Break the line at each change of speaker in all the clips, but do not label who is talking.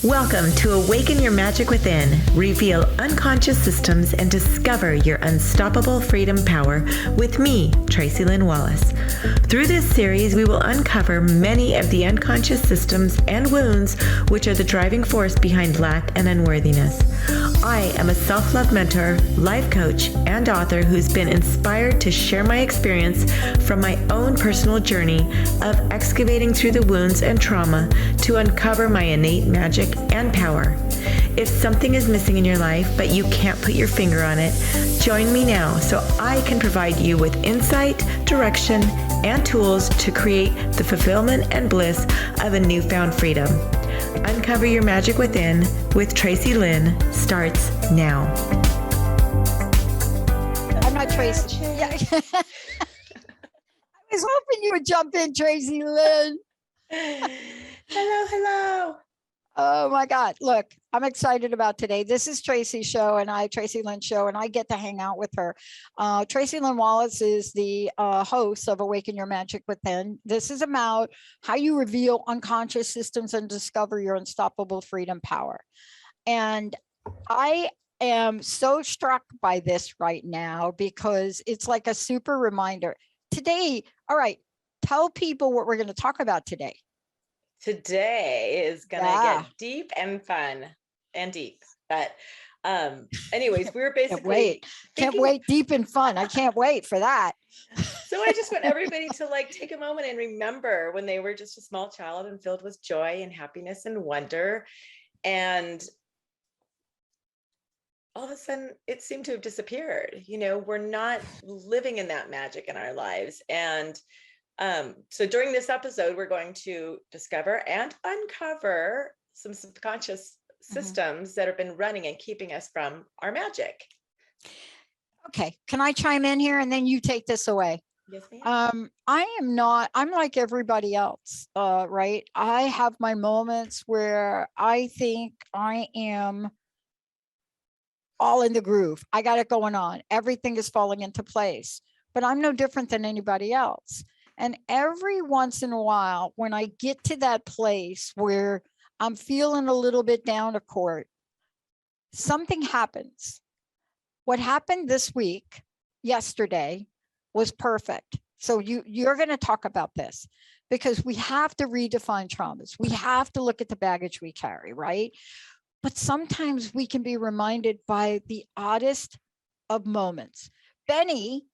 Welcome to Awaken Your Magic Within. Reveal unconscious systems and discover your unstoppable freedom power with me, Tracy Lynn Wallace. Through this series, we will uncover many of the unconscious systems and wounds which are the driving force behind lack and unworthiness. I am a self-love mentor, life coach, and author who's been inspired to share my experience from my own personal journey of excavating through the wounds and trauma to uncover my innate magic and power. If something is missing in your life, but you can't put your finger on it, join me now so I can provide you with insight, direction, and tools to create the fulfillment and bliss of a newfound freedom. Uncover Your Magic Within with Tracy Lynn starts now.
I'm not Tracy. Yeah. I was hoping you would jump in, Tracy Lynn.
Hello.
Oh my God. Look, I'm excited about today. This is Tracy's show Tracy Lynn show, and I get to hang out with her. Tracy Lynn Wallace is the host of Awaken Your Magic Within. This is about how you reveal unconscious systems and discover your unstoppable freedom power. And I am so struck by this right now because it's like a super reminder. Today, all right, tell people what we're going to talk about today.
Today is going to get deep and fun and deep. But anyways, we were basically
can't wait deep and fun. I can't wait for that.
So I just want everybody to take a moment and remember when they were just a small child and filled with joy and happiness and wonder. And all of a sudden it seemed to have disappeared. You know, we're not living in that magic in our lives. And so during this episode, we're going to discover and uncover some subconscious systems that have been running and keeping us from our magic.
Okay. Can I chime in here and then you take this away?
Yes, ma'am.
I'm like everybody else, right? I have my moments where I think I am all in the groove. I got it going on. Everything is falling into place, but I'm no different than anybody else. And every once in a while, when I get to that place where I'm feeling a little bit down a court, something happens. What happened this week, yesterday, was perfect. So you're going to talk about this because we have to redefine traumas. We have to look at the baggage we carry, right? But sometimes we can be reminded by the oddest of moments. Benny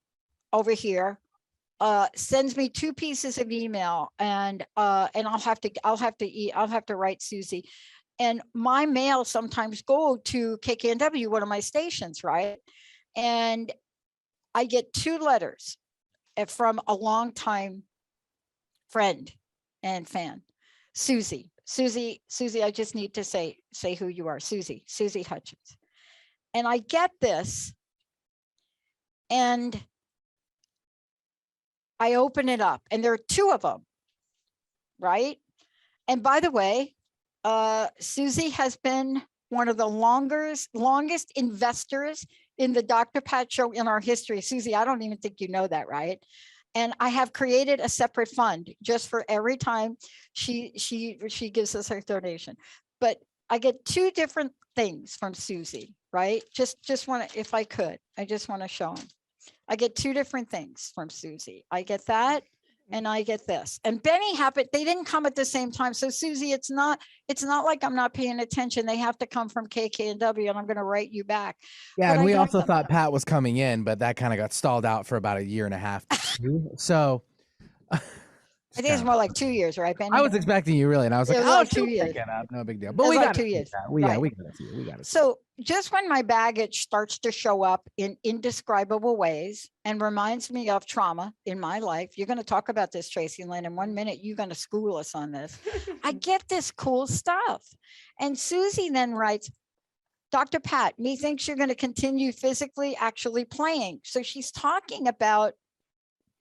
over here sends me 2 pieces of email, and I'll have to write Susie, and my mail sometimes go to KKNW, one of my stations, right? And I get 2 letters from a longtime friend and fan, Susie. I just need to say who you are, Susie Hutchins. And I get this, and I open it up, and there are 2 of them, right? And by the way, Susie has been one of the longest investors in the Dr. Pat show in our history. Susie, I don't even think you know that, right? And I have created a separate fund just for every time she gives us her donation. But I get 2 different things from Susie, right? Just want to, if I could, I just want to show them. I get 2 different things from Susie. I get that, and I get this. And Benny happened, they didn't come at the same time. So Susie, it's not like I'm not paying attention. They have to come from KKNW, and I'm going to write you back.
Yeah,
but
and we also thought Pat was coming in, but that kind of got stalled out for about 1.5 years. So
I think it's more like 2 years, right, Benny?
I was expecting you, really, and I was like,
was
oh,
like 2 years.
No big deal. But we got
2 years.
We got
Right.
it. We got it.
So just when my baggage starts to show up in indescribable ways and reminds me of trauma in my life, you're going to talk about this, Tracy Lynn, in 1 minute. You're going to school us on this. I get this cool stuff. And Susie then writes, Dr. Pat, methinks you're going to continue physically actually playing. So she's talking about,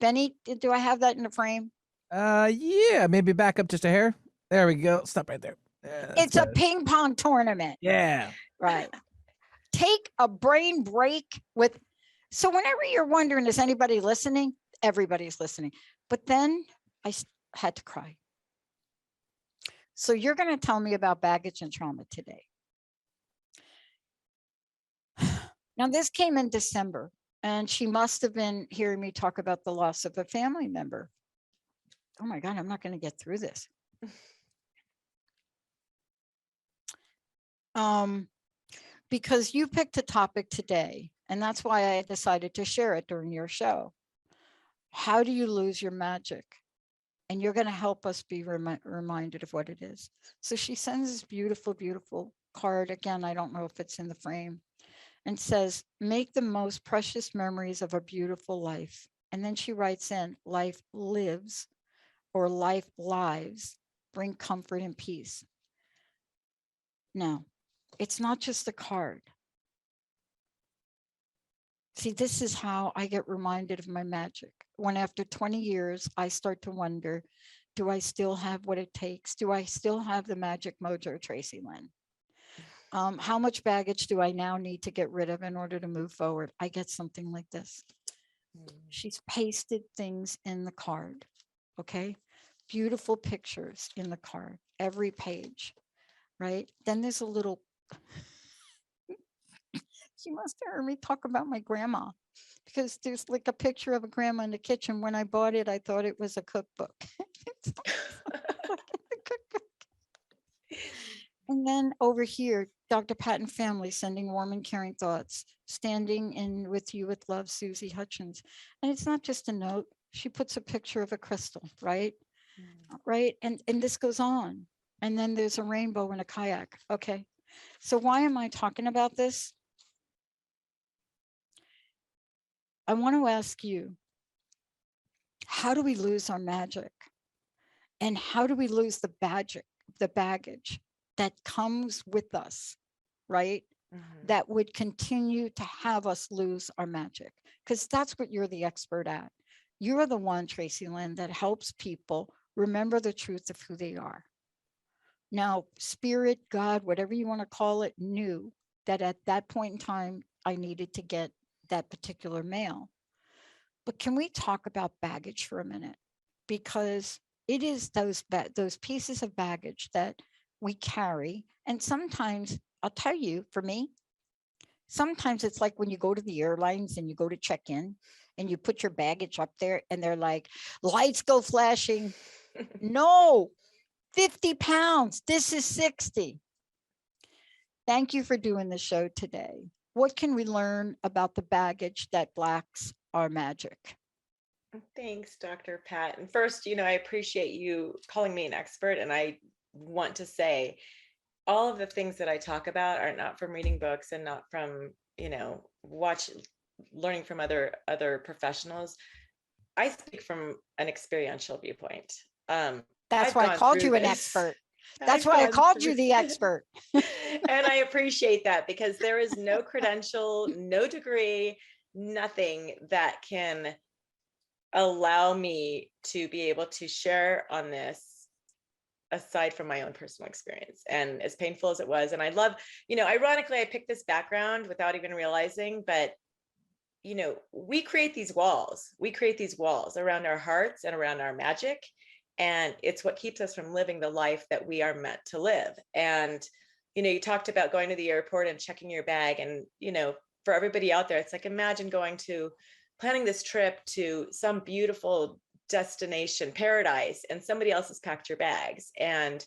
Benny, do I have that in the frame?
Yeah, maybe back up just a hair. There we go. Stop right there.
It's a ping pong tournament.
Yeah.
Right. Take a brain break with. So whenever you're wondering, is anybody listening? Everybody's listening. But then I had to cry. So you're going to tell me about baggage and trauma today. Now, this came in December, and she must have been hearing me talk about the loss of a family member. Oh my God, I'm not going to get through this. Because you picked a topic today, and that's why I decided to share it during your show. How do you lose your magic? And you're going to help us be reminded of what it is. So she sends this beautiful, beautiful card. Again, I don't know if it's in the frame, and says, make the most precious memories of a beautiful life. And then she writes in, life lives, or life lives, bring comfort and peace. Now, it's not just a card. See, this is how I get reminded of my magic. When after 20 years, I start to wonder, do I still have what it takes? Do I still have the magic mojo, Tracy Lynn? How much baggage do I now need to get rid of in order to move forward? I get something like this. She's pasted things in the card, okay? Beautiful pictures in the card, every page, right? Then there's a little, she must have heard me talk about my grandma, because there's like a picture of a grandma in the kitchen. When I bought it, I thought it was a cookbook. And then over here, Dr. Patton family sending warm and caring thoughts, standing in with you with love, Susie Hutchins. And it's not just a note. She puts a picture of a crystal, right? Right. And this goes on. And then there's a rainbow and a kayak. Okay. So why am I talking about this? I want to ask you, how do we lose our magic? And how do we lose the baggage that comes with us, right? That would continue to have us lose our magic, because that's what you're the expert at. You're the one, Tracy Lynn, that helps people remember the truth of who they are. Now, spirit, God, whatever you want to call it, knew that at that point in time, I needed to get that particular mail. But can we talk about baggage for a minute? Because it is those pieces of baggage that we carry. And sometimes, I'll tell you, for me, sometimes it's like when you go to the airlines and you go to check in and you put your baggage up there and they're like, lights go flashing. No, 50 pounds. This is 60. Thank you for doing the show today. What can we learn about the baggage that blocks our magic?
Thanks, Dr. Pat. And first, I appreciate you calling me an expert. And I want to say all of the things that I talk about are not from reading books and not from, learning from other professionals. I speak from an experiential viewpoint.
That's why I called you an expert. That's why I called you the expert.
And I appreciate that, because there is no credential, no degree, nothing that can allow me to be able to share on this aside from my own personal experience. And as painful as it was, and I love, ironically, I picked this background without even realizing, but we create these walls. We create these walls around our hearts and around our magic. And it's what keeps us from living the life that we are meant to live. And, you talked about going to the airport and checking your bag. And, for everybody out there, it's like, imagine planning this trip to some beautiful destination, paradise, and somebody else has packed your bags and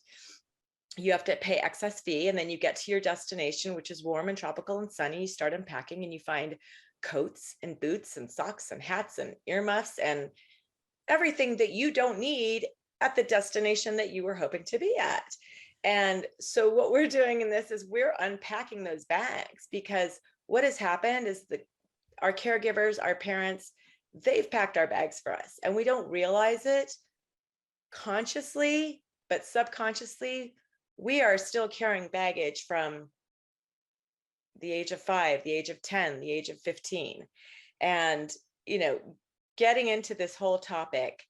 you have to pay excess fee. And then you get to your destination, which is warm and tropical and sunny. You start unpacking and you find coats and boots and socks and hats and earmuffs and everything that you don't need at the destination that you were hoping to be at. And so what we're doing in this is we're unpacking those bags, because what has happened is our caregivers, our parents, they've packed our bags for us and we don't realize it consciously, but subconsciously, we are still carrying baggage from the age of 5, the age of 10, the age of 15. And, getting into this whole topic,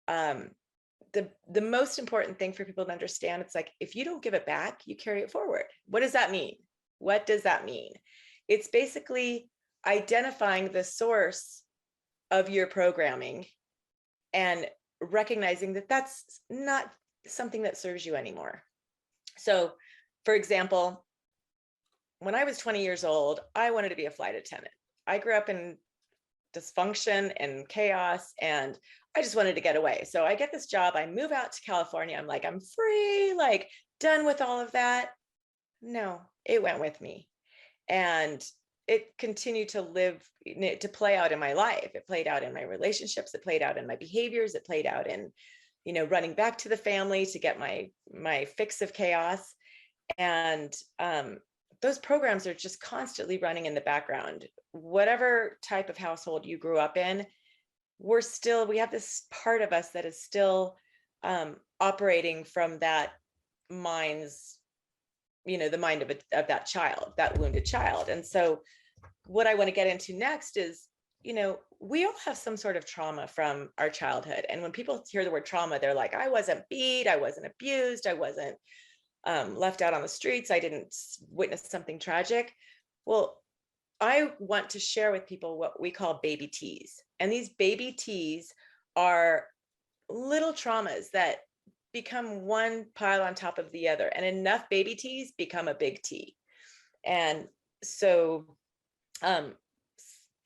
the most important thing for people to understand, it's like, if you don't give it back, you carry it forward. What does that mean? What does that mean? It's basically identifying the source of your programming and recognizing that that's not something that serves you anymore. So, for example, when I was 20 years old, I wanted to be a flight attendant. I grew up in dysfunction and chaos, and I just wanted to get away. So I get this job, I move out to California. I'm like, I'm free, like done with all of that. No, it went with me. And it continued to live, to play out in my life. It played out in my relationships. It played out in my behaviors. It played out in, running back to the family to get my fix of chaos. And those programs are just constantly running in the background. Whatever type of household you grew up in, we have this part of us that is still operating from that mind's, the mind of that child, that wounded child. And so what I want to get into next is, we all have some sort of trauma from our childhood. And when people hear the word trauma, they're like, I wasn't beat, I wasn't abused, I wasn't left out on the streets, I didn't witness something tragic. Well, I want to share with people what we call baby T's. And these baby T's are little traumas that become one pile on top of the other, and enough baby T's become a big T. And so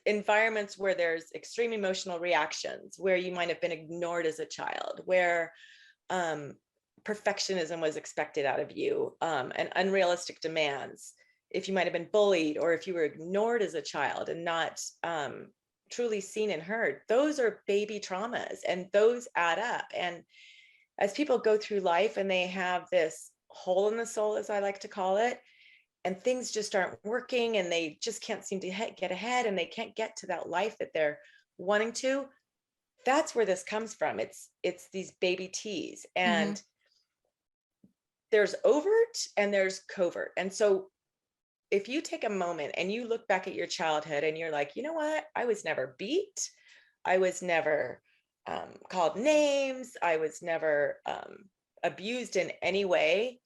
environments where there's extreme emotional reactions, where you might have been ignored as a child, where perfectionism was expected out of you, and unrealistic demands, if you might have been bullied, or if you were ignored as a child and not truly seen and heard, those are baby traumas, and those add up. And as people go through life and they have this hole in the soul, as I like to call it, and things just aren't working, and they just can't seem to get ahead, and they can't get to that life that they're wanting to, that's where this comes from. It's these baby T's. And there's overt and there's covert. And so if you take a moment and you look back at your childhood and you're like, you know what, I was never beat, I was never called names, I was never abused in any way,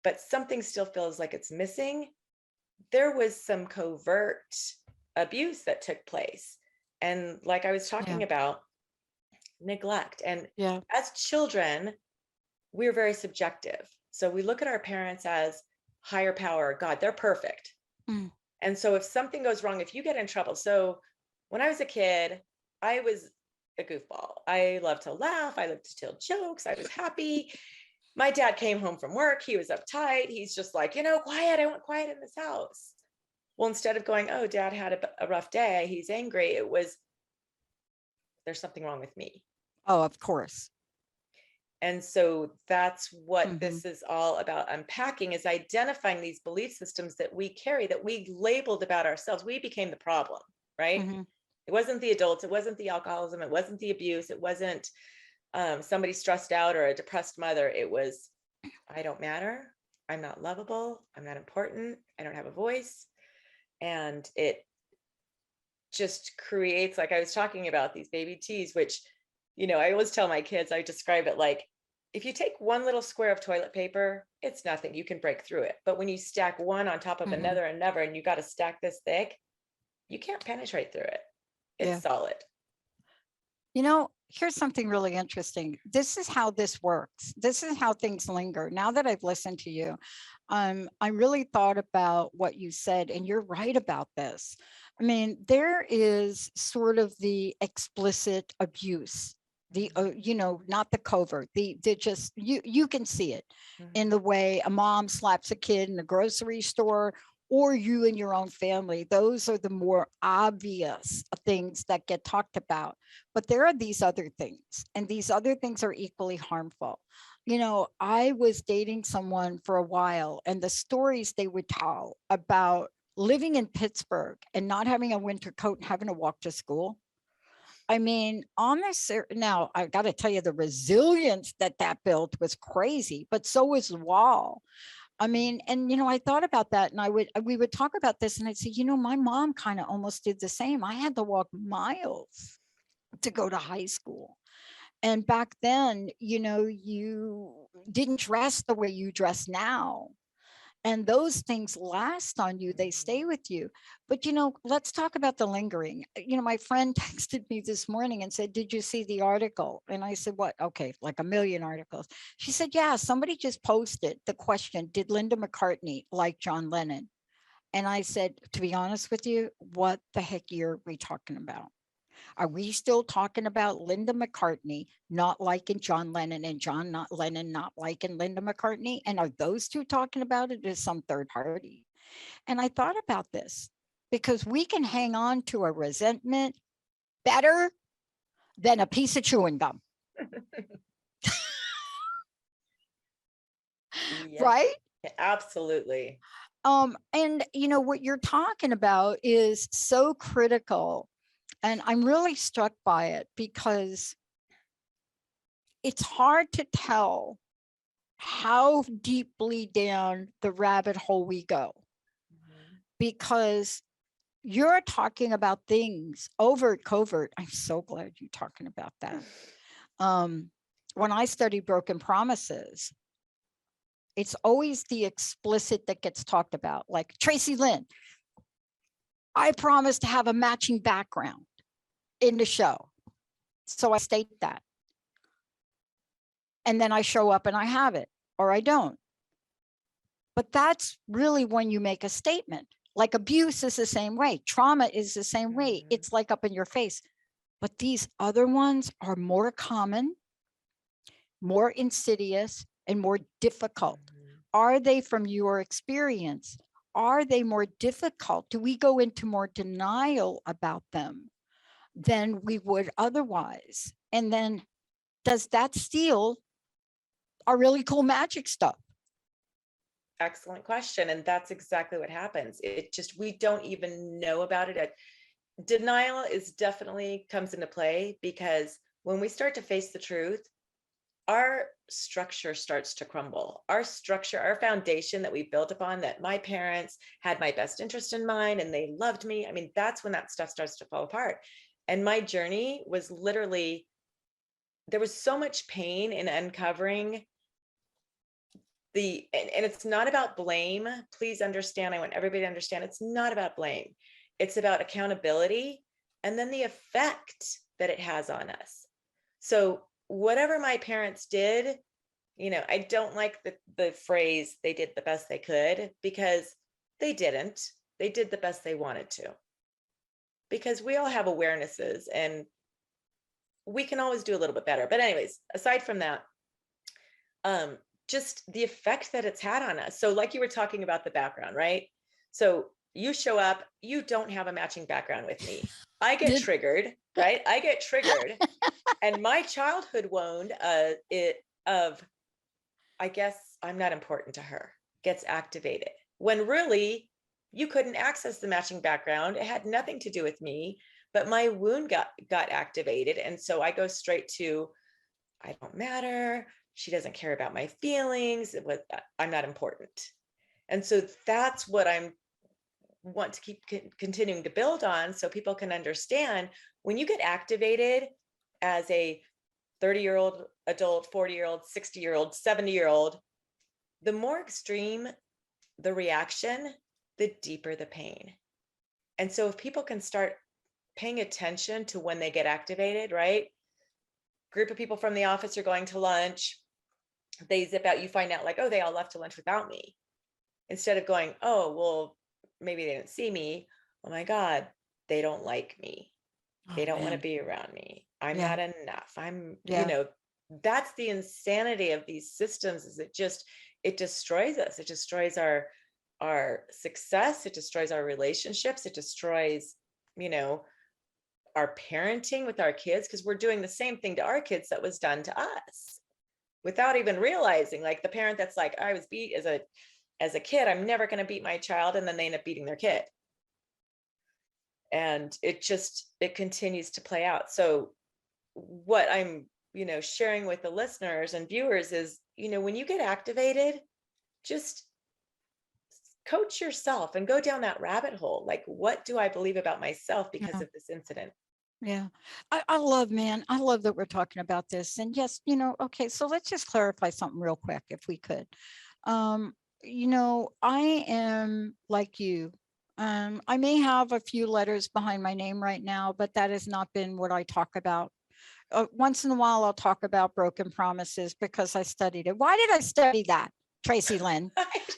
but something still feels like it's missing, there was some covert abuse that took place. And like I was talking about, neglect. And as children, we're very subjective. So we look at our parents as higher power, God, they're perfect. And so if something goes wrong, if you get in trouble. So when I was a kid, I was a goofball. I loved to laugh. I loved to tell jokes. I was happy. My dad came home from work. He was uptight. He's just like, quiet. I want quiet in this house. Well, instead of going, oh, Dad had a rough day, he's angry, it was, there's something wrong with me.
Oh, of course.
And so that's what this is all about unpacking, is identifying these belief systems that we carry, that we labeled about ourselves. We became the problem, right? It wasn't the adults. It wasn't the alcoholism. It wasn't the abuse. It wasn't somebody stressed out or a depressed mother. It was, I don't matter. I'm not lovable. I'm not important. I don't have a voice. And it just creates, like I was talking about, these baby T's, which, I always tell my kids, I describe it like, if you take one little square of toilet paper, it's nothing, you can break through it. But when you stack one on top of another and another, and you got to stack this thick, you can't penetrate through it. It's solid.
Here's something really interesting. This is how this works. This is how things linger. Now that I've listened to you, I really thought about what you said, and you're right about this. I mean, there is sort of the explicit abuse, the not the covert, the just you can see it in the way a mom slaps a kid in the grocery store, or you and your own family. Those are the more obvious things that get talked about. But there are these other things, and these other things are equally harmful. I was dating someone for a while, and the stories they would tell about living in Pittsburgh and not having a winter coat and having to walk to school. I mean, on this, now I got to tell you, the resilience that built was crazy, but so was the wall. I mean, and, I thought about that, and we would talk about this, and I'd say, my mom kind of almost did the same. I had to walk miles to go to high school. And back then, you didn't dress the way you dress now. And those things last on you, they stay with you. But, let's talk about the lingering. My friend texted me this morning and said, did you see the article? And I said, what? Okay, like a million articles. She said, yeah, somebody just posted the question, did Linda McCartney like John Lennon? And I said, to be honest with you, what the heck year are we talking about? Are we still talking about Linda McCartney not liking John Lennon and Lennon not liking Linda McCartney? And are those two talking about it as some third party? And I thought about this because we can hang on to a resentment better than a piece of chewing gum.
Yep.
Right?
Absolutely.
And what you're talking about is so critical. And I'm really struck by it because it's hard to tell how deeply down the rabbit hole we go, because you're talking about things overt, covert. I'm so glad you're talking about that. When I study broken promises, it's always the explicit that gets talked about, like Tracy Lynn, I promised to have a matching background in the show. So I state that. And then I show up and I have it, or I don't. But that's really when you make a statement. Like abuse is the same way. Trauma is the same way. It's like up in your face. But these other ones are more common, more insidious, and more difficult. Are they from your experience? Are they more difficult? Do we go into more denial about them than we would otherwise? And then does that steal our really cool magic stuff?
Excellent question. And that's exactly what happens. We don't even know about it. Denial is definitely comes into play because when we start to face the truth, our structure starts to crumble. Our structure, our foundation that we built upon, that my parents had my best interest in mind and they loved me. I mean, that's when that stuff starts to fall apart. And my journey was literally, there was so much pain in uncovering and it's not about blame. Please understand. I want everybody to understand it's not about blame. It's about accountability and then the effect that it has on us. So whatever my parents did, I don't like the phrase, they did the best they could, because they didn't. They did the best they wanted to. Because we all have awarenesses and we can always do a little bit better. But anyways, aside from that, just the effect that it's had on us. So like you were talking about the background, right? So you show up, you don't have a matching background with me. I get triggered, right? I get triggered. And my childhood wound of, I guess I'm not important to her, gets activated. When really, you couldn't access the matching background. It had nothing to do with me, but my wound got activated. And so I go straight to, I don't matter. She doesn't care about my feelings. I'm not important. And so that's what I want to keep continuing to build on so people can understand when you get activated as a 30-year-old adult, 40-year-old, 60-year-old, 70-year-old, the more extreme the reaction, the deeper the pain. And so if people can start paying attention to when they get activated, right? Group of people from the office are going to lunch. They zip out, you find out like, oh, they all left to lunch without me. Instead of going, oh, well, maybe they didn't see me. Oh my God, they don't like me. They don't want to be around me. I'm not enough. That's the insanity of these systems, is it destroys us. It destroys our success. It destroys our relationships. It destroys, our parenting with our kids, because we're doing the same thing to our kids that was done to us without even realizing, like the parent that's like, I was beat as a kid, I'm never going to beat my child. And then they end up beating their kid. And it continues to play out. So what I'm, sharing with the listeners and viewers is, when you get activated, just coach yourself and go down that rabbit hole. Like, what do I believe about myself because of this incident?
Yeah. I love that we're talking about this. And yes, okay, so let's just clarify something real quick, if we could. I am like you. I may have a few letters behind my name right now, but that has not been what I talk about. Once in a while, I'll talk about broken promises because I studied it. Why did I study that, Tracy Lynn?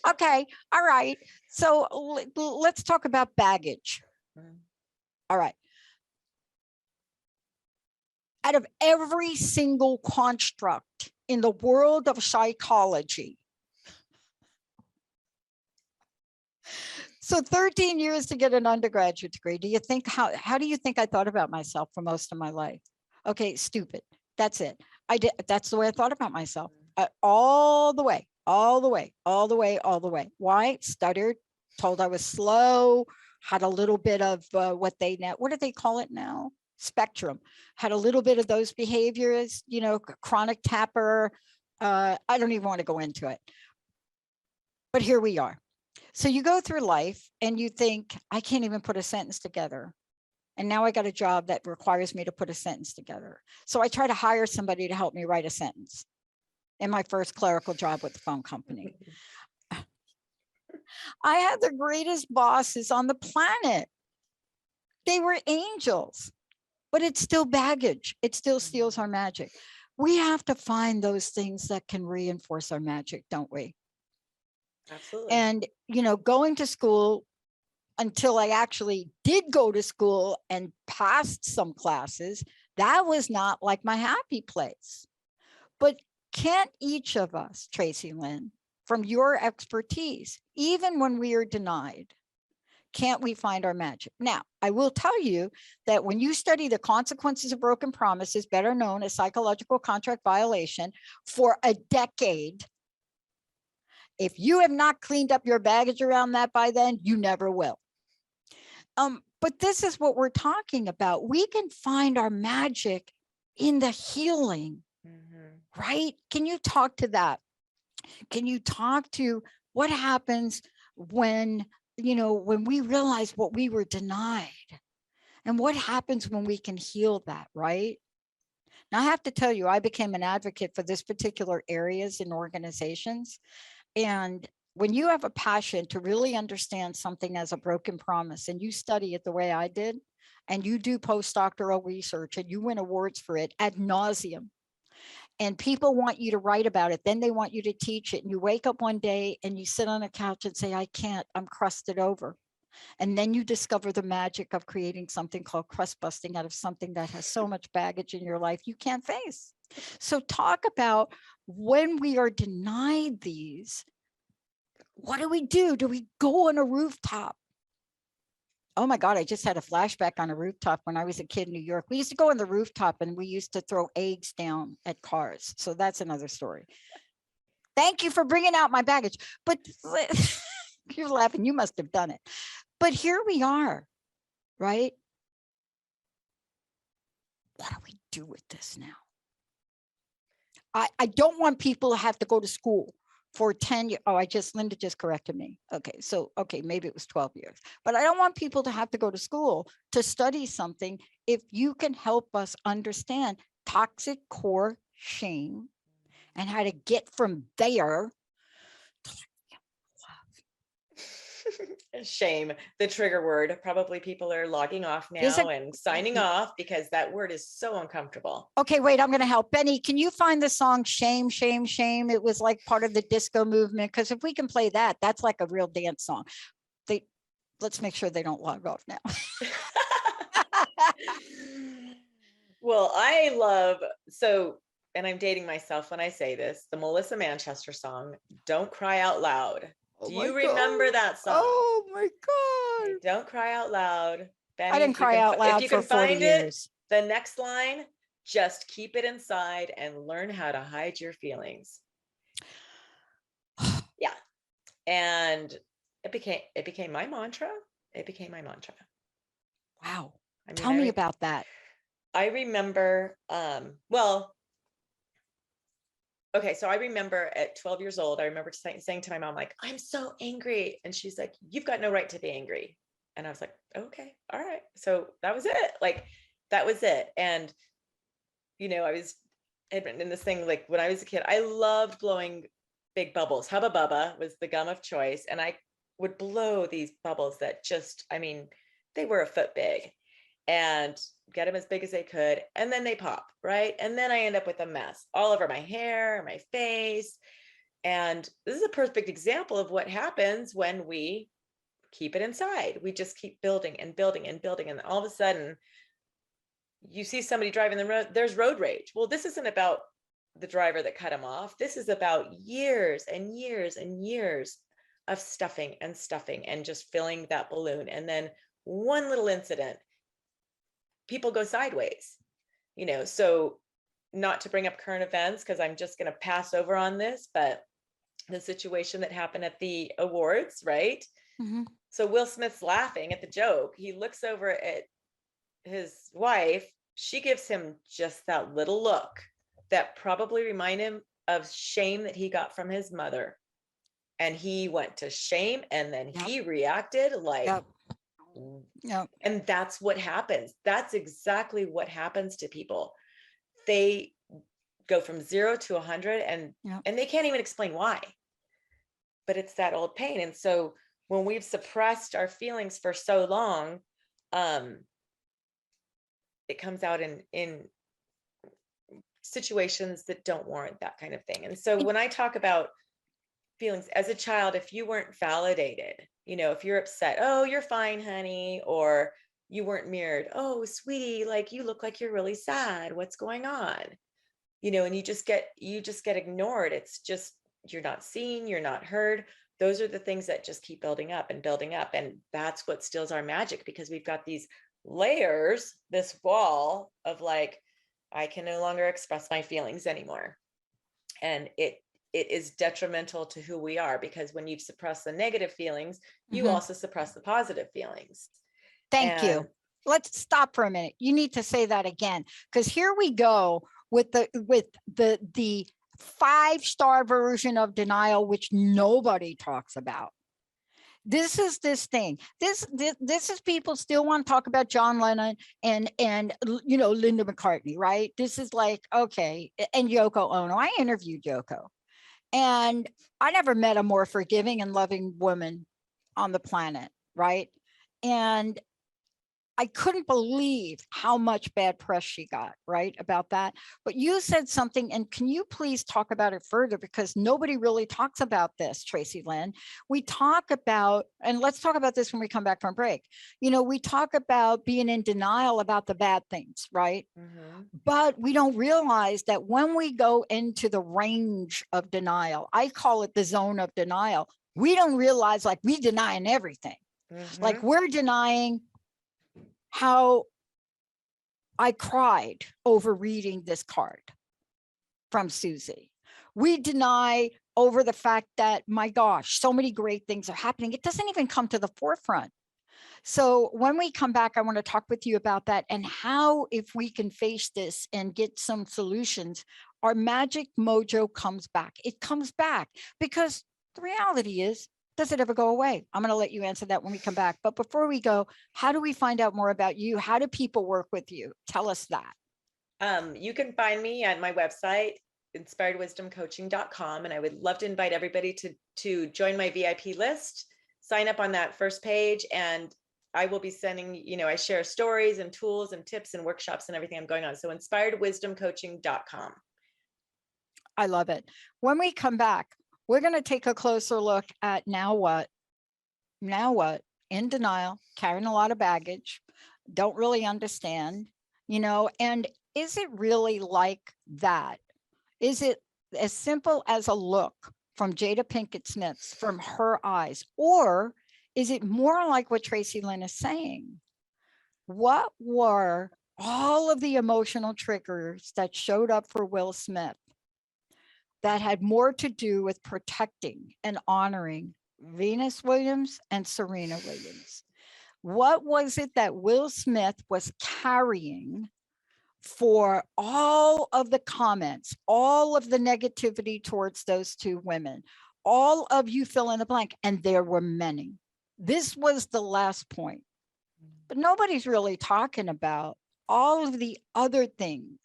Okay, all right. So let's talk about baggage. All right. Out of every single construct in the world of psychology, so 13 years to get an undergraduate degree. Do you think how do you think I thought about myself for most of my life? Okay, stupid. That's it. I did. That's the way I thought about myself all the way, all the way, all the way, all the way. Why? Stuttered, told I was slow, had a little bit of what do they call it now? Spectrum. Had a little bit of those behaviors, chronic tapper. I don't even want to go into it. But here we are. So you go through life and you think, I can't even put a sentence together. And now I got a job that requires me to put a sentence together. So I try to hire somebody to help me write a sentence in my first clerical job with the phone company. I had the greatest bosses on the planet. They were angels, but it's still baggage. It still steals our magic. We have to find those things that can reinforce our magic, don't we?
Absolutely.
And, going to school until I actually did go to school and passed some classes, that was not like my happy place. But can't each of us, Tracy Lynn, from your expertise, even when we are denied, can't we find our magic? Now, I will tell you that when you study the consequences of broken promises, better known as psychological contract violation, for a decade, if you have not cleaned up your baggage around that by then, you never will. But this is what we're talking about. We can find our magic in the healing, right? Can you talk to that? Can you talk to what happens when we realize what we were denied? And what happens when we can heal that, right? Now, I have to tell you, I became an advocate for this particular areas in organizations. And when you have a passion to really understand something as a broken promise and you study it the way I did, and you do postdoctoral research and you win awards for it ad nauseum, and people want you to write about it, then they want you to teach it. And you wake up one day and you sit on a couch and say, I can't, I'm crusted over. And then you discover the magic of creating something called crust busting out of something that has so much baggage in your life you can't face. So talk about when we are denied these, what do we do? Do we go on a rooftop? Oh my God, I just had a flashback on a rooftop when I was a kid in New York. We used to go on the rooftop and we used to throw eggs down at cars. So that's another story. Thank you for bringing out my baggage. But you're laughing, you must have done it. But here we are, right? What do we do with this now? I don't want people to have to go to school for 10 years. Oh, Linda just corrected me. Okay, maybe it was 12 years. But I don't want people to have to go to school to study something if you can help us understand toxic core shame and how to get from there.
Shame, the trigger word. Probably people are logging off now and signing off because that word is so uncomfortable.
Okay, wait, I'm going to help. Benny, can you find the song Shame, Shame, Shame? It was like part of the disco movement. Because if we can play that, that's like a real dance song. Let's make sure they don't log off now.
Well, and I'm dating myself when I say this, the Melissa Manchester song, Don't Cry Out Loud. Do you remember that song?
Oh my God.
Don't cry out loud. Benny,
I didn't cry out loud
if you
for
can 40
find years.
The next line, just keep it inside and learn how to hide your feelings. Yeah. And it became my mantra. It became my mantra.
Wow. Tell me about that.
I remember, okay, so I remember at 12 years old, I remember saying to my mom, like, I'm so angry. And she's like, you've got no right to be angry. And I was like, okay, all right. So that was it. Like, that was it. And, I had been in this thing, like when I was a kid, I loved blowing big bubbles. Hubba Bubba was the gum of choice. And I would blow these bubbles that just, I mean, they were a foot big, and get them as big as they could. And then they pop, right? And then I end up with a mess all over my hair, my face. And this is a perfect example of what happens when we keep it inside. We just keep building and building and building. And all of a sudden, you see somebody driving the road, there's road rage. Well, this isn't about the driver that cut him off. This is about years and years and years of stuffing and just filling that balloon. And then one little incident, people go sideways, you know. So not to bring up current events, because I'm just going to pass over on this, but the situation that happened at the awards, right?
Mhm.
So Will Smith's laughing at the joke. He looks over at his wife. She gives him just that little look that probably remind him of shame that he got from his mother. And he went to shame, and then
Yep.
he reacted like,
Yep. Yep.
and that's what happens. That's exactly what happens to people. They go from 0 to 100, and
Yep.
and they can't even explain why. But it's that old pain. And so when we've suppressed our feelings for so long, it comes out in situations that don't warrant that kind of thing. And so when I talk about feelings as a child, if you weren't validated, you know, if you're upset, oh, you're fine, honey, or you weren't mirrored, oh, sweetie, like you look like you're really sad, what's going on, you know, and you just get ignored. It's just, you're not seen, you're not heard. Those are the things that just keep building up and building up. And that's what steals our magic, because we've got these layers, this wall of like, I can no longer express my feelings anymore. And it is detrimental to who we are, because when you've suppressed the negative feelings, you also suppress the positive feelings.
Thank you. Let's stop for a minute. You need to say that again, because here we go with the 5-star version of denial, which nobody talks about. This is this thing. This is people still want to talk about John Lennon and you know, Linda McCartney, right? This is like, okay, and Yoko Ono. I interviewed Yoko, and I never met a more forgiving and loving woman on the planet, right? And I couldn't believe how much bad press she got, right, about that. But you said something, and can you please talk about it further? Because nobody really talks about this, Tracy Lynn. We talk about, and let's talk about this when we come back from break. You know, we talk about being in denial about the bad things, right? But we don't realize that when we go into the range of denial, I call it the zone of denial, we don't realize like we denying everything. Like we're denying how I cried over reading this card from Susie. We deny over the fact that, my gosh, so many great things are happening. It doesn't even come to the forefront. So when we come back, I want to talk with you about that and how, if we can face this and get some solutions, our magic mojo comes back. It comes back because the reality is, does it ever go away? I'm going to let you answer that when we come back. But before we go, how do we find out more about you? How do people work with you? Tell us that.
You can find me at my website, inspiredwisdomcoaching.com. And I would love to invite everybody to join my VIP list, sign up on that first page. And I will be sending, you know, I share stories and tools and tips and workshops and everything I'm going on. So inspiredwisdomcoaching.com.
I love it. When we come back, we're going to take a closer look at now what, in denial, carrying a lot of baggage, don't really understand, you know, and is it really like that? Is it as simple as a look from Jada Pinkett Smith's, from her eyes, or is it more like what Tracy Lynn is saying? What were all of the emotional triggers that showed up for Will Smith that had more to do with protecting and honoring Venus Williams and Serena Williams? What was it that Will Smith was carrying for all of the comments, all of the negativity towards those two women, all of you fill in the blank, and there were many. This was the last point, but nobody's really talking about all of the other things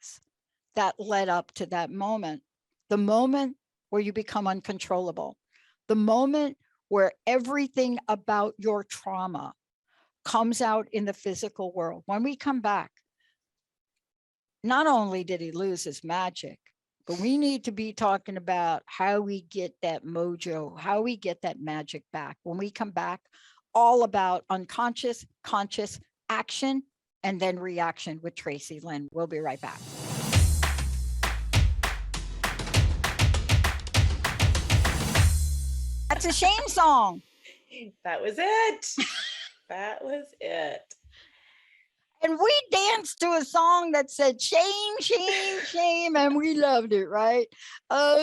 that led up to that moment. The moment where you become uncontrollable. The moment where everything about your trauma comes out in the physical world. When we come back, not only did he lose his magic, but we need to be talking about how we get that mojo, how we get that magic back. When we come back, all about unconscious, conscious action, and then reaction with Tracy Lynn. We'll be right back. That's a Shane song.
That was it. That was it.
And we danced to a song that said shame, shame, shame, and we loved it, right?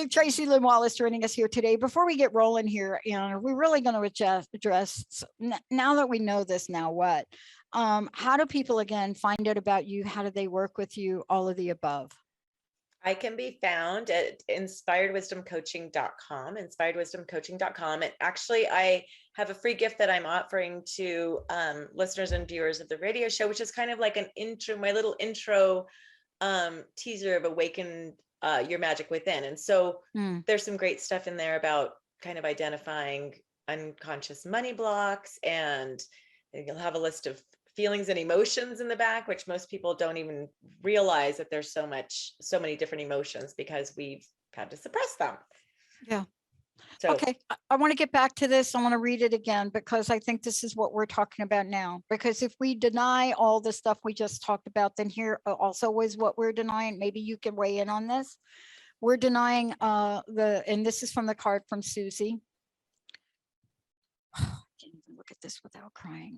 Tracy Lynn Wallace joining us here today. Before we get rolling here, we're really going to address, now that we know this, now what? How do people, again, find out about you? How do they work with you? All of the above.
I can be found at inspiredwisdomcoaching.com, inspiredwisdomcoaching.com. And actually, I have a free gift that I'm offering to listeners and viewers of the radio show, which is kind of like an intro, my little intro teaser of Awaken Your Magic Within. And so there's some great stuff in there about kind of identifying unconscious money blocks, and you'll have a list of feelings and emotions in the back, which most people don't even realize that there's so many different emotions because we've had to suppress them.
Yeah.
So,
okay. I want to get back to this. I want to read it again because I think this is what we're talking about now. Because if we deny all the stuff we just talked about, then here also is what we're denying. Maybe you can weigh in on this. We're denying and this is from the card from Susie. I can't even look at this without crying.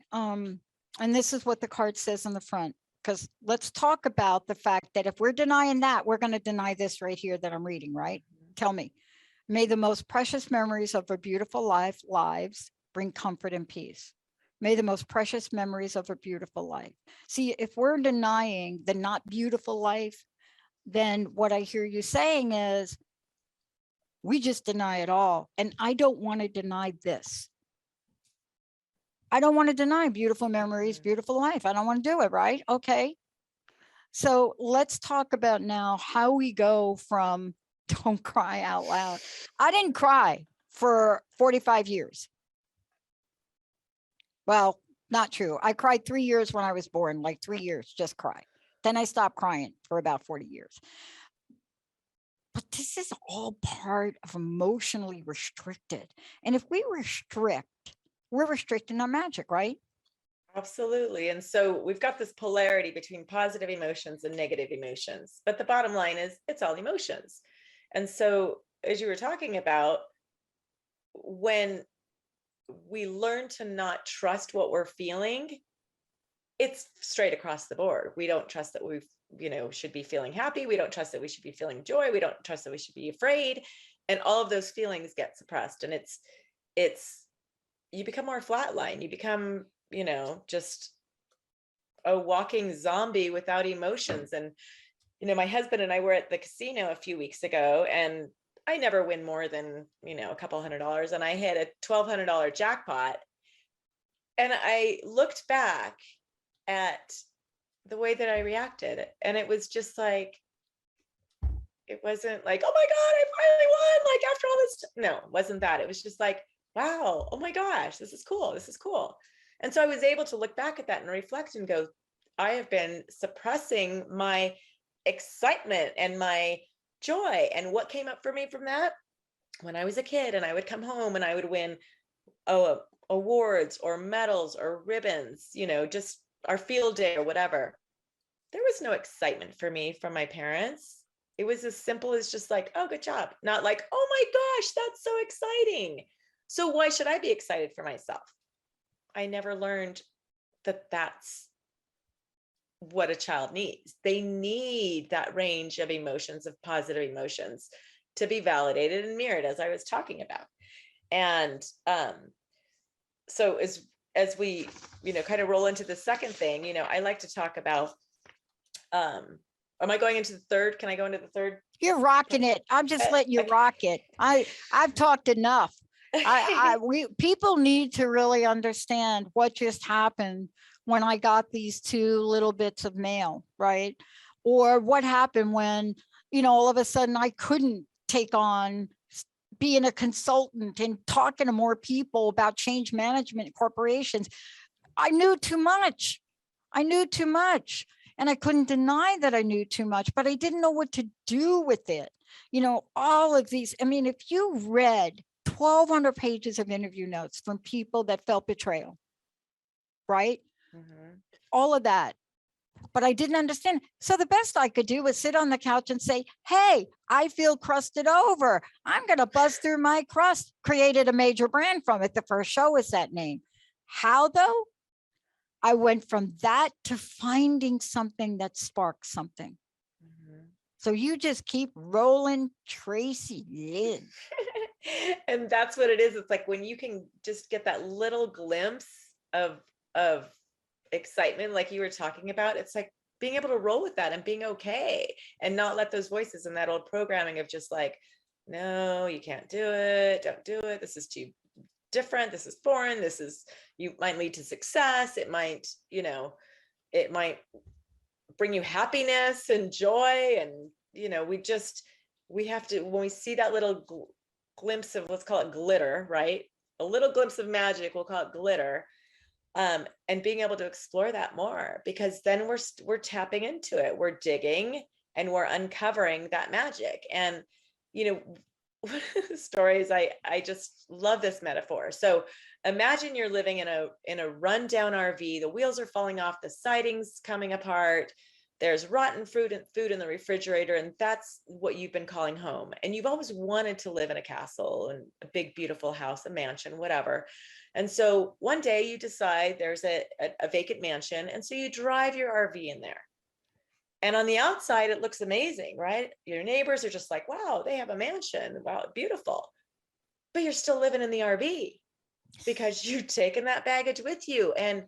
And this is what the card says on the front, because let's talk about the fact that if we're denying that, we're going to deny this right here that I'm reading, right? Tell me. May the most precious memories of our beautiful lives bring comfort and peace. May the most precious memories of a beautiful life. See, if we're denying the not beautiful life, then what I hear you saying is we just deny it all. And I don't want to deny this. I don't want to deny beautiful memories, beautiful life. I don't want to do it, right? Okay. So let's talk about now how we go from don't cry out loud. I didn't cry for 45 years. Well, not true. I cried 3 years when I was born, like 3 years, just cry. Then I stopped crying for about 40 years. But this is all part of emotionally restricted. And if we restrict, we're restricting our magic, right?
absolutely. And so we've got this polarity between positive emotions and negative emotions. But the bottom line is it's all emotions. And so as you were talking about, when we learn to not trust what we're feeling, it's straight across the board. We don't trust that we should be feeling happy. We don't trust that we should be feeling joy. We don't trust that we should be afraid. And all of those feelings get suppressed. And you become more flatline. You become, just a walking zombie without emotions. And, my husband and I were at the casino a few weeks ago, and I never win more than, a couple $100. And I hit a $1,200 jackpot. And I looked back at the way that I reacted. And it was just like, it wasn't like, oh my God, I finally won. Like after all this, no, it wasn't that. It was just like, wow, oh my gosh, this is cool. This is cool. And so I was able to look back at that and reflect and go, I have been suppressing my excitement and my joy. And what came up for me from that? When I was a kid and I would come home and I would win awards or medals or ribbons, just our field day or whatever. There was no excitement for me from my parents. It was as simple as just like, oh, good job. Not like, oh my gosh, that's so exciting. So why should I be excited for myself? I never learned that that's what a child needs. They need that range of emotions, of positive emotions, to be validated and mirrored, as I was talking about. And so as we, kind of roll into the second thing, I like to talk about, am I going into the third? Can I go into the third?
You're rocking it. I'm just letting you rock it. I've talked enough. People need to really understand what just happened when I got these 2 little bits of mail, right? Or what happened when, all of a sudden I couldn't take on being a consultant and talking to more people about change management corporations, I knew too much. I knew too much. And I couldn't deny that I knew too much, but I didn't know what to do with it. You know, all of these, I mean, if you read 1,200 pages of interview notes from people that felt betrayal, right?
Mhm.
All of that. But I didn't understand. So the best I could do was sit on the couch and say, hey, I feel crusted over. I'm going to bust through my crust. Created a major brand from it. The first show was that name. How though? I went from that to finding something that sparks something.
Mhm.
So you just keep rolling, Tracy Lynn.
And that's what it is. It's like when you can just get that little glimpse of excitement, like you were talking about, it's like being able to roll with that and being okay and not let those voices and that old programming of just like, no, you can't do it, don't do it, this is too different, this is foreign, this is, you might lead to success, it might, you know, it might bring you happiness and joy. And you know, we have to, when we see that little glimpse of, let's call it glitter, right, a little glimpse of magic, we'll call it glitter, and being able to explore that more, because then we're tapping into it, we're digging and we're uncovering that magic. And you know, stories, I just love this metaphor. So imagine you're living in a rundown RV, the wheels are falling off, the siding's coming apart, there's rotten food in the refrigerator, and that's what you've been calling home. And you've always wanted to live in a castle and a big beautiful house, a mansion, whatever. And so one day you decide there's a vacant mansion, and so you drive your RV in there. And on the outside, it looks amazing, right? Your neighbors are just like, wow, they have a mansion. Wow, beautiful. But you're still living in the RV because you've taken that baggage with you. And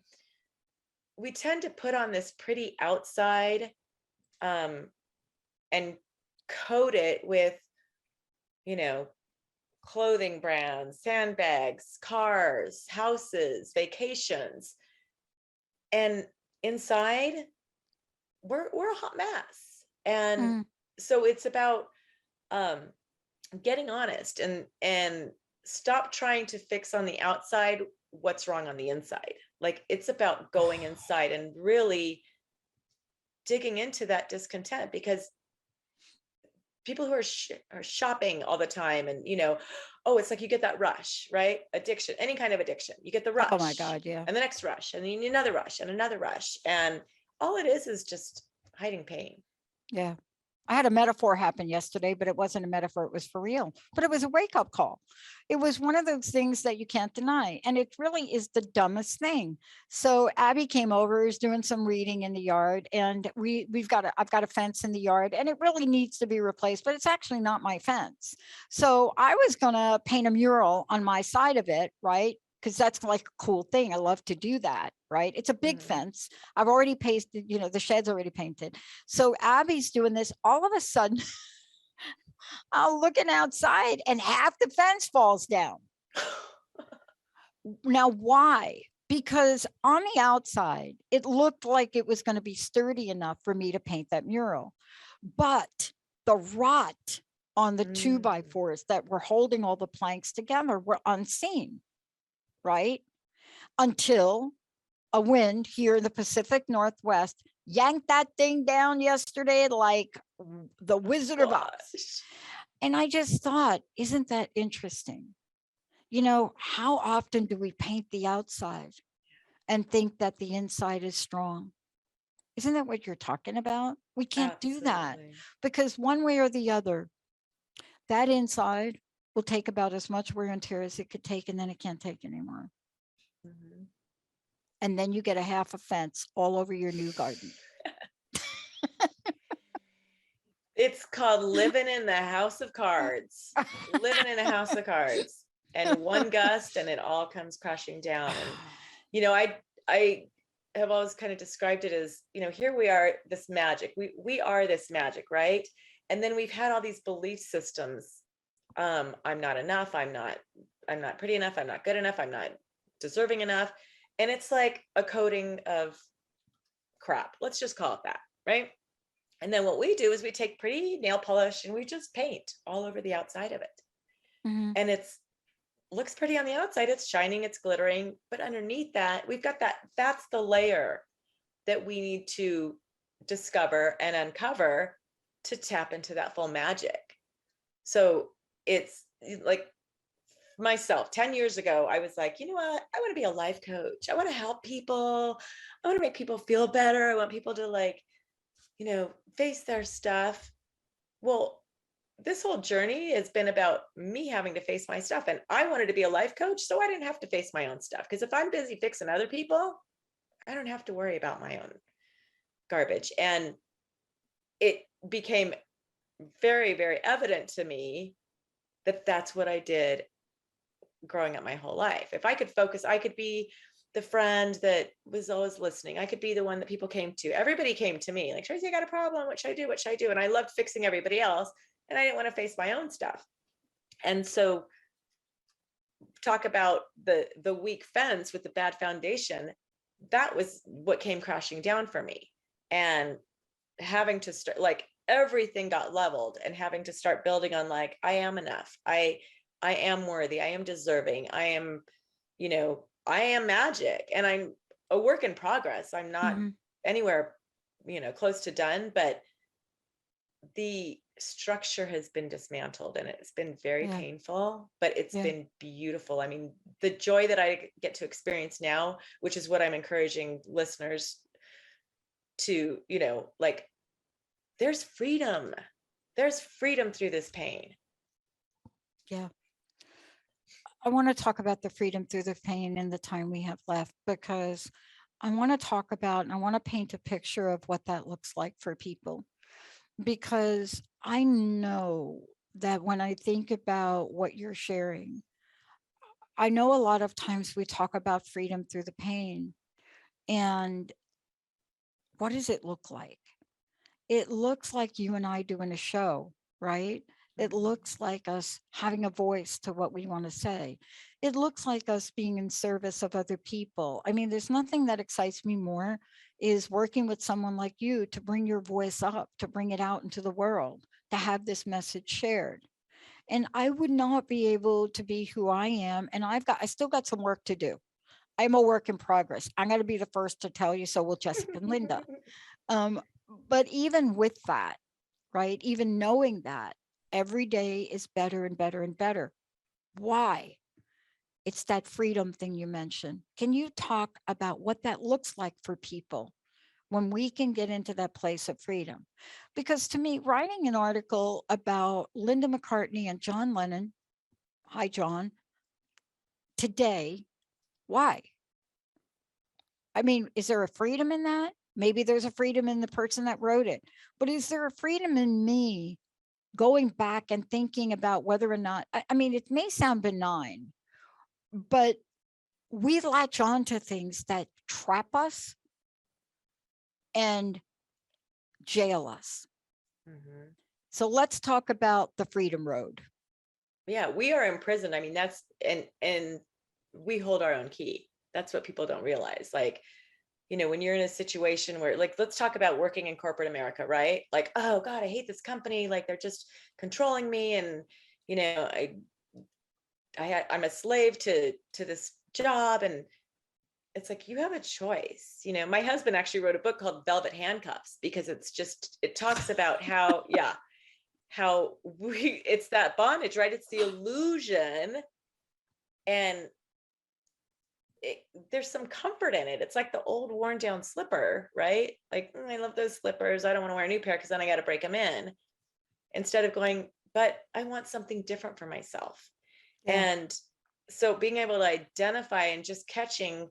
we tend to put on this pretty outside, and coat it with, you know, clothing brands, sandbags, cars, houses, vacations. And inside, we're a hot mess. And so it's about getting honest and stop trying to fix on the outside what's wrong on the inside. Like it's about going inside and really digging into that discontent, because people who are shopping all the time, and you know, oh, it's like you get that rush, right? Addiction, any kind of addiction, you get the rush.
Oh my God, yeah.
And the next rush, and then another rush, and another rush, and all it is just hiding pain.
Yeah. I had a metaphor happen yesterday, but it wasn't a metaphor. It was for real, but it was a wake up call. It was one of those things that you can't deny. And it really is the dumbest thing. So Abby came over, is doing some reading in the yard, and I've got a fence in the yard, and it really needs to be replaced, but it's actually not my fence. So I was going to paint a mural on my side of it, right? Because that's like a cool thing. I love to do that, right? It's a big fence. I've already pasted, you know, the shed's already painted. So Abby's doing this. All of a sudden, I'm looking outside and half the fence falls down. Now, why? Because on the outside, it looked like it was going to be sturdy enough for me to paint that mural. But the rot on the 2x4s that were holding all the planks together were unseen. Right? Until a wind here in the Pacific Northwest yanked that thing down yesterday like the Wizard of Oz. And I just thought, isn't that interesting? You know, how often do we paint the outside and think that the inside is strong? Isn't that what you're talking about? We can't do that, because one way or the other, that inside will take about as much wear and tear as it could take, and then it can't take anymore. And then you get a half a fence all over your new garden.
It's called living in the house of cards. Living in a house of cards, and one gust and it all comes crashing down. And you know, I have always kind of described it as, you know, here we are, this magic, we are this magic, right? And then we've had all these belief systems. I'm not enough, I'm not pretty enough, I'm not good enough, I'm not deserving enough. And it's like a coating of crap. Let's just call it that, right? And then what we do is we take pretty nail polish and we just paint all over the outside of it.
Mhm.
And it's looks pretty on the outside. It's shining, it's glittering, but underneath that, we've got that's the layer that we need to discover and uncover to tap into that full magic. So it's like myself 10 years ago, I was like, you know what? I want to be a life coach. I want to help people. I want to make people feel better. I want people to like, face their stuff. Well, this whole journey has been about me having to face my stuff. And I wanted to be a life coach, so I didn't have to face my own stuff. Because if I'm busy fixing other people, I don't have to worry about my own garbage. And it became very, very evident to me that that's what I did growing up my whole life. If I could focus, I could be the friend that was always listening. I could be the one that people came to. Everybody came to me like, Tracy, I got a problem. What should I do? What should I do? And I loved fixing everybody else. And I didn't want to face my own stuff. And so talk about the weak fence with the bad foundation. That was what came crashing down for me. And having to start, like, everything got leveled and having to start building on, like, I am enough. I am worthy. I am deserving. I am, I am magic, and I'm a work in progress. I'm not
Mhm.
anywhere, close to done, but the structure has been dismantled and it's been very
Yeah.
painful, but it's
Yeah.
been beautiful. I mean, the joy that I get to experience now, which is what I'm encouraging listeners to, like, there's freedom. There's freedom through this pain.
Yeah. I want to talk about the freedom through the pain in the time we have left, because I want to talk about and I want to paint a picture of what that looks like for people. Because I know that when I think about what you're sharing, I know a lot of times we talk about freedom through the pain. And what does it look like? It looks like you and I doing a show, right? It looks like us having a voice to what we want to say. It looks like us being in service of other people. I mean, there's nothing that excites me more is working with someone like you to bring your voice up, to bring it out into the world, to have this message shared. And I would not be able to be who I am. And I still got some work to do. I'm a work in progress. I'm going to be the first to tell you. So will Jessica and Linda. But even with that, right? Even knowing that every day is better and better and better. Why? It's that freedom thing you mentioned. Can you talk about what that looks like for people when we can get into that place of freedom? Because to me, writing an article about Linda McCartney and John Lennon, hi, John, today, why? I mean, is there a freedom in that? Maybe there's a freedom in the person that wrote it, but is there a freedom in me going back and thinking about whether or not, I mean, it may sound benign, but we latch on to things that trap us and jail us.
Mhm.
So let's talk about the freedom road.
Yeah, we are imprisoned. I mean, that's, and we hold our own key. That's what people don't realize. Like, when you're in a situation where, like, let's talk about working in corporate America, right? Like, oh God, I hate this company. Like, they're just controlling me. And, I'm a slave to this job. And it's like, you have a choice. My husband actually wrote a book called Velvet Handcuffs, because it talks about how, it's that bondage, right? It's the illusion. And there's some comfort in it. It's like the old worn down slipper, right? Like, I love those slippers. I don't want to wear a new pair because then I got to break them in. Instead of going, but I want something different for myself.
Yeah.
And so being able to identify and just catching,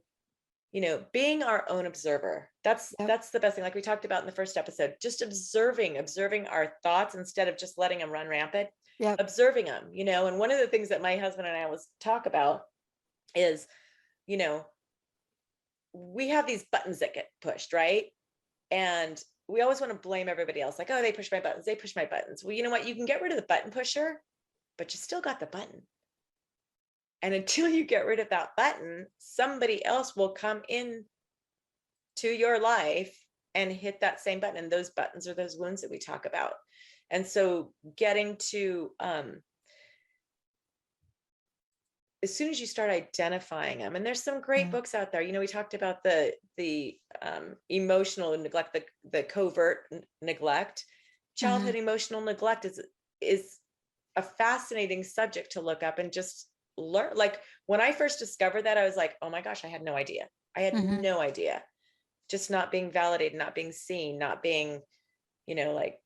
being our own observer, that's the best thing. Like we talked about in the first episode, just observing our thoughts instead of just letting them run rampant.
Yeah.
Observing them, and one of the things that my husband and I always talk about is, we have these buttons that get pushed, right? And we always want to blame everybody else. Like, oh, they push my buttons. They push my buttons. Well, you know what? You can get rid of the button pusher, but you still got the button. And until you get rid of that button, somebody else will come in to your life and hit that same button. And those buttons are those wounds that we talk about. And so getting to as soon as you start identifying them, and there's some great books out there, we talked about the emotional neglect, the covert neglect. Childhood emotional neglect is a fascinating subject to look up and just learn. Like when I first discovered that, I was like, oh my gosh, I had no idea. I had no idea. Just not being validated, not being seen, not being, like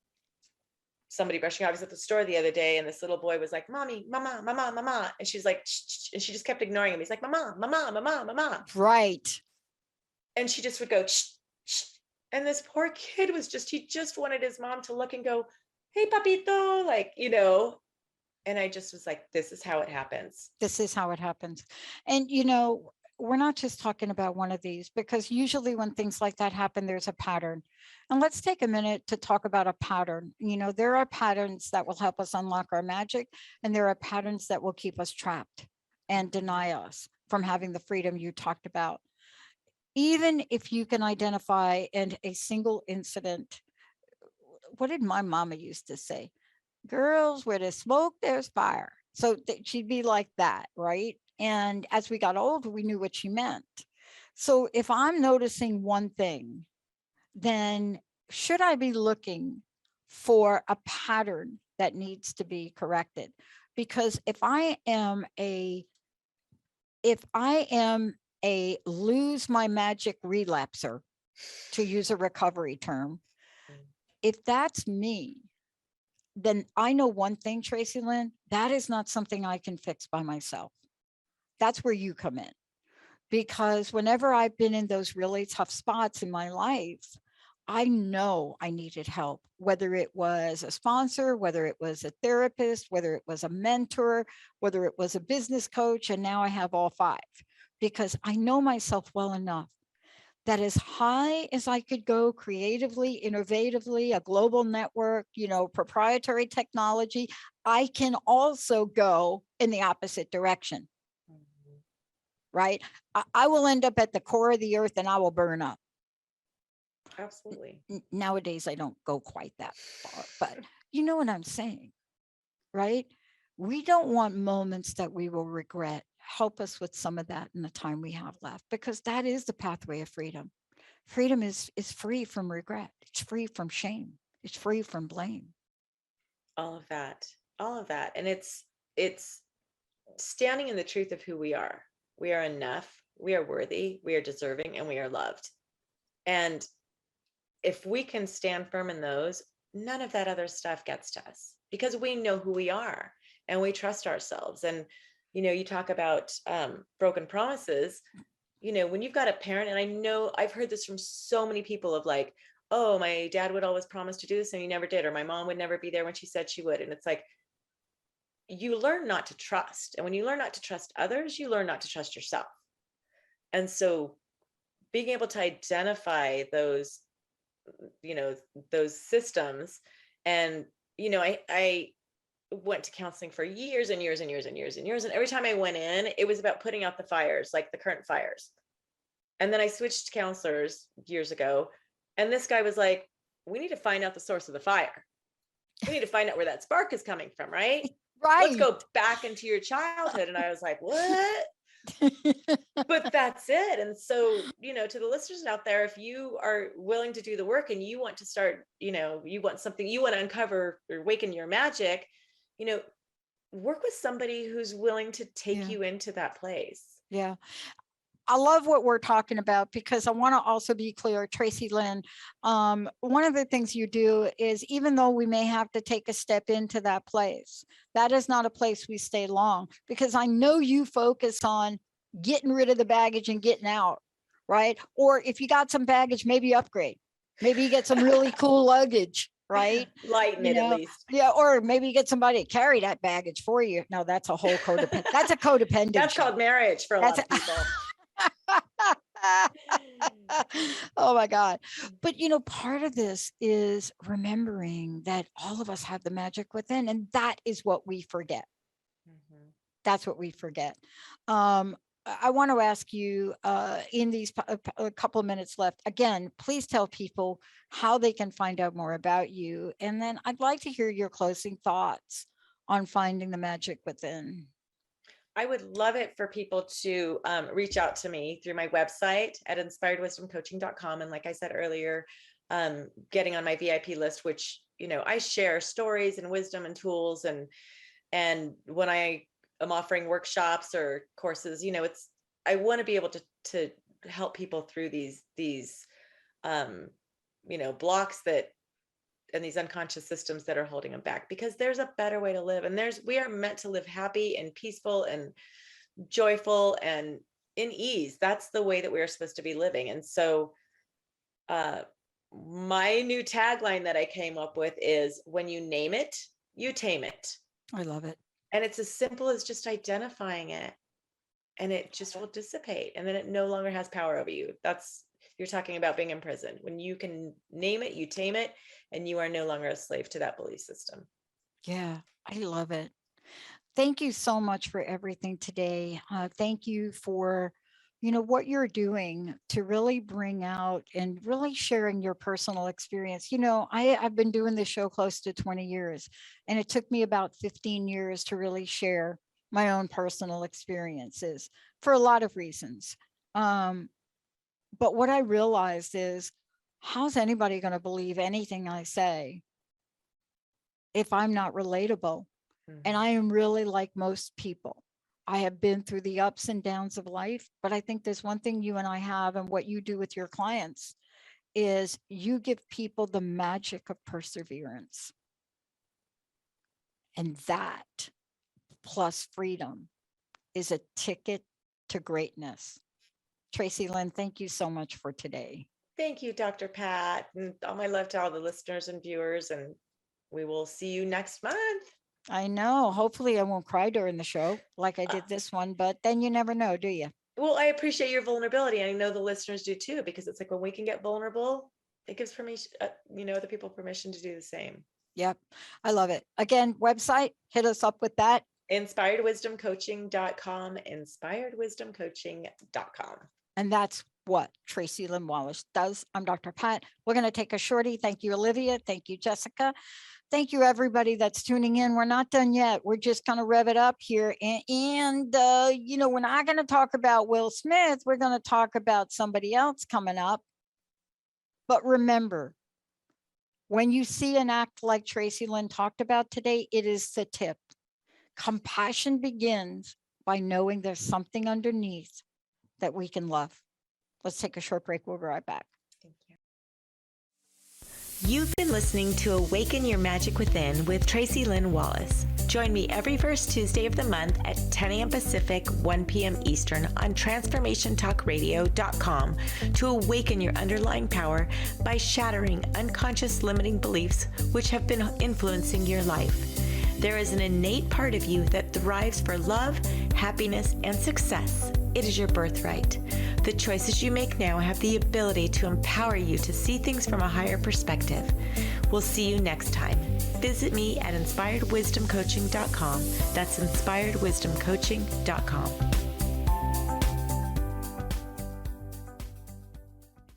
somebody brushing. I was at the store the other day and this little boy was like, mommy, mama, mama, mama. And she's like, shh, shh, and she just kept ignoring him. He's like, mama, mama, mama, mama.
Right.
And she just would go, shh, shh. And this poor kid he just wanted his mom to look and go, hey, papito, like, and I just was like, this is how it happens.
This is how it happens. And, we're not just talking about one of these, because usually when things like that happen, there's a pattern. And let's take a minute to talk about a pattern. There are patterns that will help us unlock our magic, and there are patterns that will keep us trapped and deny us from having the freedom you talked about. Even if you can identify in a single incident, what did my mama used to say? Girls, where there's smoke, there's fire. So she'd be like that, right? And as we got older, we knew what she meant. So if I'm noticing one thing, then should I be looking for a pattern that needs to be corrected? Because if I am a lose my magic relapser, to use a recovery term, if that's me, then I know one thing, Tracy Lynn, that is not something I can fix by myself. That's where you come in. Because whenever I've been in those really tough spots in my life, I know I needed help, whether it was a sponsor, whether it was a therapist, whether it was a mentor, whether it was a business coach, and now I have all five, because I know myself well enough that as high as I could go creatively, innovatively, a global network, proprietary technology, I can also go in the opposite direction. Right? I will end up at the core of the earth and I will burn up.
Absolutely.
Nowadays, I don't go quite that far, but you know what I'm saying, right? We don't want moments that we will regret. Help us with some of that in the time we have left, because that is the pathway of freedom. Freedom is free from regret. It's free from shame. It's free from blame.
All of that. And it's standing in the truth of who we are. We are enough, we are worthy, we are deserving, and we are loved. And if we can stand firm in those, none of that other stuff gets to us, because we know who we are and we trust ourselves. And, you talk about broken promises, when you've got a parent, and I know I've heard this from so many people of like, oh, my dad would always promise to do this and he never did, or my mom would never be there when she said she would. And it's like, you learn not to trust. And when you learn not to trust others, you learn not to trust yourself. And so being able to identify those, those systems. And, I went to counseling for years and years and years and years and years. And every time I went in, it was about putting out the fires, like the current fires. And then I switched counselors years ago. And this guy was like, we need to find out the source of the fire. We need to find out where that spark is coming from, right?
Right.
Let's go back into your childhood. And I was like, what? But that's it. And so, to the listeners out there, if you are willing to do the work and you want to start, you want something, you want to uncover or awaken your magic, work with somebody who's willing to take you into that place.
Yeah. I love what we're talking about, because I want to also be clear, Tracy Lynn, one of the things you do is, even though we may have to take a step into that place, that is not a place we stay long, because I know you focus on getting rid of the baggage and getting out, right? Or if you got some baggage, maybe upgrade, maybe you get some really cool luggage, right?
Lighten it at least.
Yeah. Or maybe you get somebody to carry that baggage for you. No, that's a whole codependent. That's a codependent.
That's called marriage for a lot of people.
Oh my God. But part of this is remembering that all of us have the magic within, and that is what we forget. That's what we forget. I want to ask you in these a couple of minutes left, again, please tell people how they can find out more about you. And then I'd like to hear your closing thoughts on finding the magic within.
I would love it for people to reach out to me through my website at inspiredwisdomcoaching.com. And like I said earlier, getting on my VIP list, which, I share stories and wisdom and tools. And when I am offering workshops or courses, I want to be able to help people through these blocks and these unconscious systems that are holding them back, because there's a better way to live. And we are meant to live happy and peaceful and joyful and in ease. That's the way that we are supposed to be living. And so my new tagline that I came up with is, when you name it, you tame it.
I love it.
And it's as simple as just identifying it, and it just will dissipate. And then it no longer has power over you. You're talking about being in prison. When you can name it, you tame it, and you are no longer a slave to that belief system.
Yeah, I love it. Thank you so much for everything today. Thank you for, what you're doing to really bring out and really sharing your personal experience. I've been doing this show close to 20 years, and it took me about 15 years to really share my own personal experiences for a lot of reasons. But what I realized is, how's anybody going to believe anything I say if I'm not relatable? And I am really like most people. I have been through the ups and downs of life, but I think there's one thing you and I have, and what you do with your clients is you give people the magic of perseverance. And that, plus freedom, is a ticket to greatness. Tracy Lynn, thank you so much for today.
Thank you, Dr. Pat, and all my love to all the listeners and viewers, and we will see you next month.
I know. Hopefully I won't cry during the show like I did this one, but then you never know, do you?
Well, I appreciate your vulnerability. I know the listeners do too, because it's like when we can get vulnerable, it gives permission, other people permission to do the same.
Yep. I love it. Again, website, hit us up with that.
InspiredWisdomCoaching.com, InspiredWisdomCoaching.com.
And that's what Tracy Lynn Wallace does. I'm Dr. Pat. We're going to take a shorty. Thank you, Olivia. Thank you, Jessica. Thank you, everybody that's tuning in. We're not done yet. We're just going to rev it up here. And we're not going to talk about Will Smith. We're going to talk about somebody else coming up. But remember, when you see an act like Tracy Lynn talked about today, it is the tip. Compassion begins by knowing there's something underneath that we can love. Let's take a short break. We'll be right back.
Thank you.
You've been listening to Awaken Your Magic Within with Tracy Lynn Wallace. Join me every first Tuesday of the month at 10 a.m. Pacific, 1 p.m. Eastern on TransformationTalkRadio.com to awaken your underlying power by shattering unconscious limiting beliefs which have been influencing your life. There is an innate part of you that thrives for love, happiness, and success. It is your birthright. The choices you make now have the ability to empower you to see things from a higher perspective. We'll see you next time. Visit me at InspiredWisdomCoaching.com. That's InspiredWisdomCoaching.com.